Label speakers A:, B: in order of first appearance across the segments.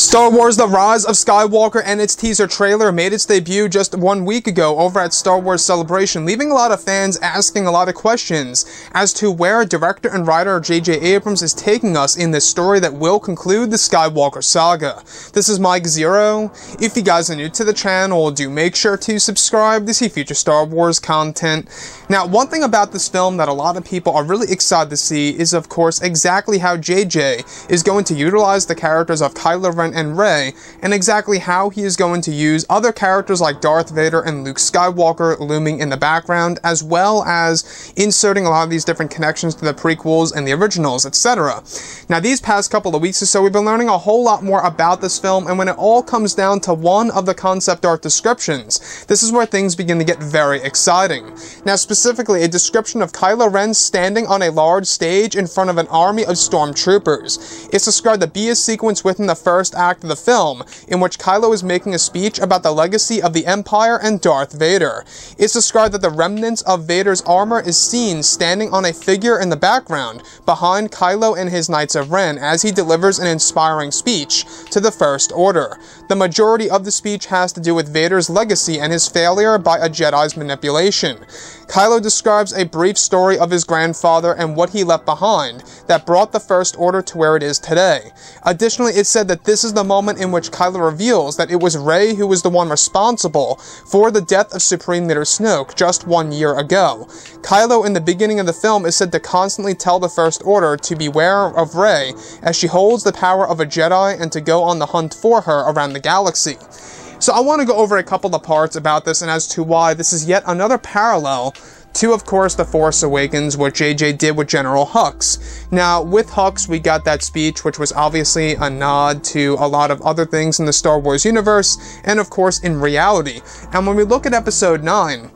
A: Star Wars The Rise of Skywalker and its teaser trailer made its debut just 1 week ago over at Star Wars Celebration, leaving a lot of fans asking a lot of questions as to where director and writer J.J. Abrams is taking us in this story that will conclude the Skywalker saga. This is Mike Zero. If you guys are new to the channel, do make sure to subscribe to see future Star Wars content. Now, one thing about this film that a lot of people are really excited to see is, of course, exactly how J.J. is going to utilize the characters of Kylo Ren and Rey, and exactly how he is going to use other characters like Darth Vader and Luke Skywalker looming in the background, as well as inserting a lot of these different connections to the prequels and the originals, etc. Now, these past couple of weeks or so, we've been learning a whole lot more about this film, and when it all comes down to one of the concept art descriptions, this is where things begin to get very exciting. Now, specifically, a description of Kylo Ren standing on a large stage in front of an army of stormtroopers. It's described to be a sequence within the first act of the film, in which Kylo is making a speech about the legacy of the Empire and Darth Vader. It's described that the remnants of Vader's armor is seen standing on a figure in the background, behind Kylo and his Knights of Ren, as he delivers an inspiring speech to the First Order. The majority of the speech has to do with Vader's legacy and his failure by a Jedi's manipulation. Kylo describes a brief story of his grandfather and what he left behind that brought the First Order to where it is today. Additionally, it's said that this is the moment in which Kylo reveals that it was Rey who was the one responsible for the death of Supreme Leader Snoke just 1 year ago. Kylo in the beginning of the film is said to constantly tell the First Order to beware of Rey as she holds the power of a Jedi and to go on the hunt for her around the galaxy. So I want to go over a couple of parts about this and as to why this is yet another parallel to, of course, The Force Awakens, what JJ did with General Hux. Now, with Hux, we got that speech, which was obviously a nod to a lot of other things in the Star Wars universe, and of course, in reality. And when we look at Episode 9,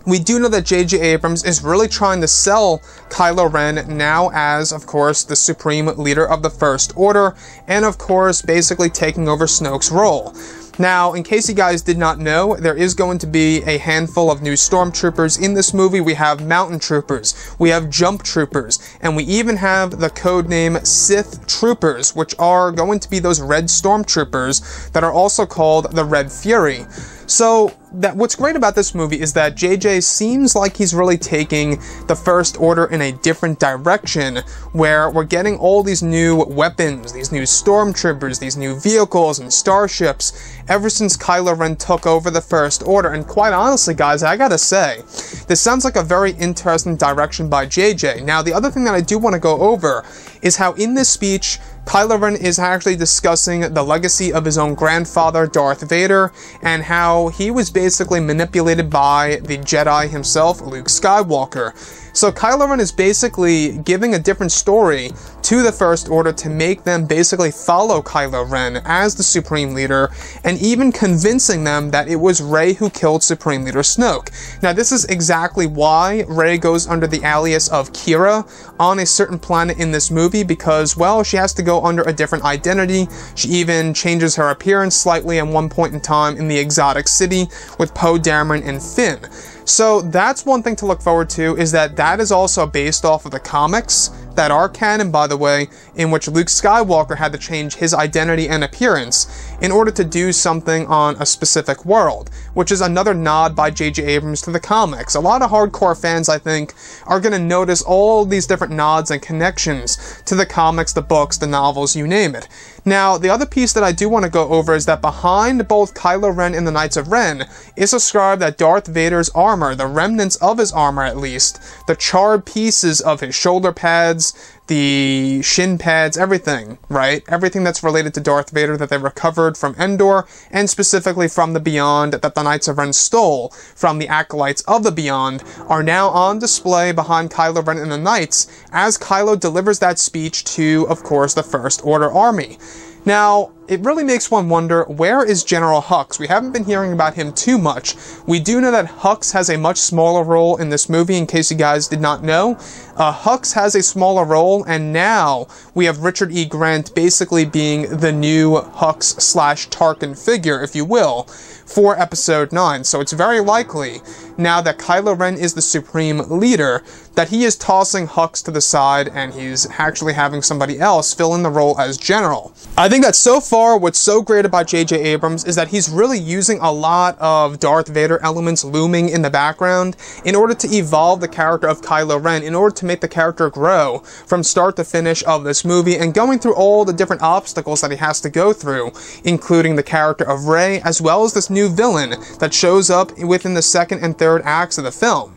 A: we do know that J.J. Abrams is really trying to sell Kylo Ren now as, of course, the supreme leader of the First Order, and of course, basically taking over Snoke's role. Now, in case you guys did not know, there is going to be a handful of new stormtroopers in this movie. We have mountain troopers, we have jump troopers, and we even have the codename Sith troopers, which are going to be those red stormtroopers that are also called the Red Fury. So, what's great about this movie is that JJ seems like he's really taking the First Order in a different direction, where we're getting all these new weapons, these new stormtroopers, these new vehicles and starships, ever since Kylo Ren took over the First Order. And quite honestly, guys, I gotta say, this sounds like a very interesting direction by JJ. Now, the other thing that I do want to go over is how in this speech, Kylo Ren is actually discussing the legacy of his own grandfather, Darth Vader, and how he was basically manipulated by the Jedi himself, Luke Skywalker. So Kylo Ren is basically giving a different story to the First Order to make them basically follow Kylo Ren as the Supreme Leader, and even convincing them that it was Rey who killed Supreme Leader Snoke. Now, this is exactly why Rey goes under the alias of Kira on a certain planet in this movie, because, well, she has to go under a different identity. She even changes her appearance slightly at one point in time in the exotic city with Poe Dameron and Finn. So that's one thing to look forward to, is that is also based off of the comics that are canon, by the way, in which Luke Skywalker had to change his identity and appearance in order to do something on a specific world, which is another nod by J.J. Abrams to the comics. A lot of hardcore fans, I think, are going to notice all these different nods and connections to the comics, the books, the novels, you name it. Now, the other piece that I do want to go over is that behind both Kylo Ren and the Knights of Ren is described that Darth Vader's armor, the remnants of his armor at least, the charred pieces of his shoulder pads, the shin pads, everything, right? Everything that's related to Darth Vader that they recovered from Endor, and specifically from the Beyond that the Knights of Ren stole from the Acolytes of the Beyond, are now on display behind Kylo Ren and the Knights as Kylo delivers that speech to, of course, the First Order army. Now, it really makes one wonder, where is General Hux? We haven't been hearing about him too much. We do know that Hux has a much smaller role in this movie, in case you guys did not know. Hux has a smaller role, and now we have Richard E. Grant basically being the new Hux/Tarkin figure, if you will, for Episode 9. So it's very likely, now that Kylo Ren is the Supreme Leader, that he is tossing Hux to the side, and he's actually having somebody else fill in the role as General. I think that so far, far, what's so great about J.J. Abrams is that he's really using a lot of Darth Vader elements looming in the background in order to evolve the character of Kylo Ren, in order to make the character grow from start to finish of this movie, and going through all the different obstacles that he has to go through, including the character of Rey, as well as this new villain that shows up within the second and third acts of the film.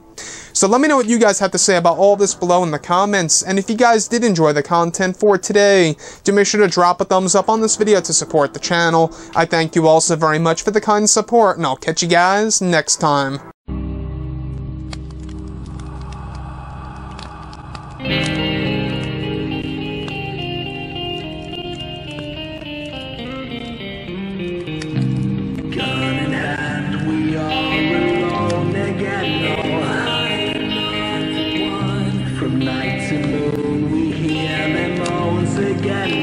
A: So let me know what you guys have to say about all this below in the comments, and if you guys did enjoy the content for today, do make sure to drop a thumbs up on this video to support the channel. I thank you all so very much for the kind support, and I'll catch you guys next time.
B: Gun in hand, we are alone again. From night to moon, we hear them moans again.